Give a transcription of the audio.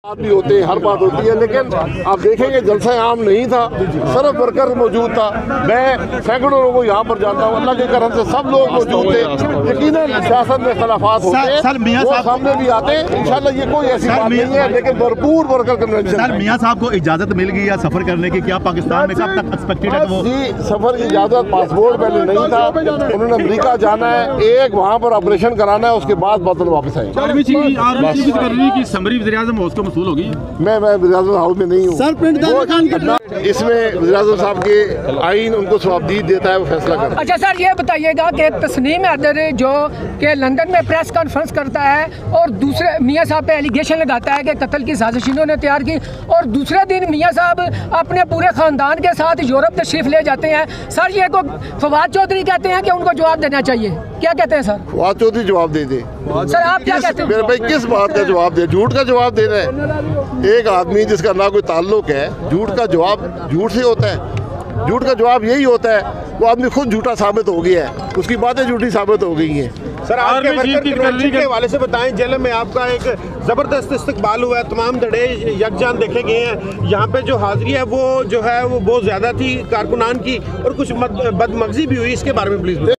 भी होते हैं, हर बात होती है, लेकिन आप देखेंगे जलसा आम नहीं था, सिर्फ वर्कर मौजूद था। मैं सैकड़ों लोगों को यहाँ पर जानता हूँ, अल्लाह के करम से सब लोग मौजूद थे। यकीनन सियासत में इख्तिलाफात होते हैं, वो सामने भी आते हैं। इंशाल्लाह ये कोई ऐसी बात नहीं है, लेकिन भरपूर वर्कर कन्वेंशन। सर, मियां साहब को इजाजत मिल गई है सफर करने की, क्या पाकिस्तान में कब तक एक्सपेक्टेड है? वो जी, सफर की इजाजत पासपोर्ट पहले नहीं था, उन्होंने अमेरिका जाना है, एक वहाँ पर ऑपरेशन कराना है, उसके बाद बदल वापस आएंगे। मैं वज़ीर-ए-आज़म हाउस में नहीं हूँ, इसमें वज़ीर-ए-आज़म साहब के आईन उनको सवाबदीद देता है, वो फैसला करता है। अच्छा सर, ये बताइएगा कि तस्नीम हैदर जो कि लंदन में प्रेस कॉन्फ्रेंस करता है और दूसरे मियाँ साहब पे एलिगेशन लगाता है कि कत्ल की साजिश इन्होंने तैयार की, और दूसरे दिन मियाँ साहब अपने पूरे खानदान के साथ यूरोप तशरीफ ले जाते हैं। सर, ये को फवाद चौधरी कहते हैं कि उनको जवाब देना चाहिए, क्या कहते हैं सर? फवाद चौधरी जवाब दे दे। सर, आप क्या कहते हैं? मेरे भाई किस बात का जवाब दे? झूठ का जवाब दे रहे हैं। एक आदमी जिसका ना कोई ताल्लुक है, झूठ का जवाब झूठ से होता है। झूठ का जवाब यही होता है, वो आदमी खुद झूठा साबित हो गया है, उसकी बातें झूठी साबित हो गई हैं। सर, आपके वर्कर कन्वेंशन के हवाले से बताएं, जेल में आपका एक ज़बरदस्त इस्तकबाल हुआ है, तमाम धड़े यकजान देखे गए हैं। यहाँ पे जो हाजिरी है वो जो है वो बहुत ज़्यादा थी कारकुनान की, और कुछ बदमगजी भी हुई, इसके बारे में प्लीज़।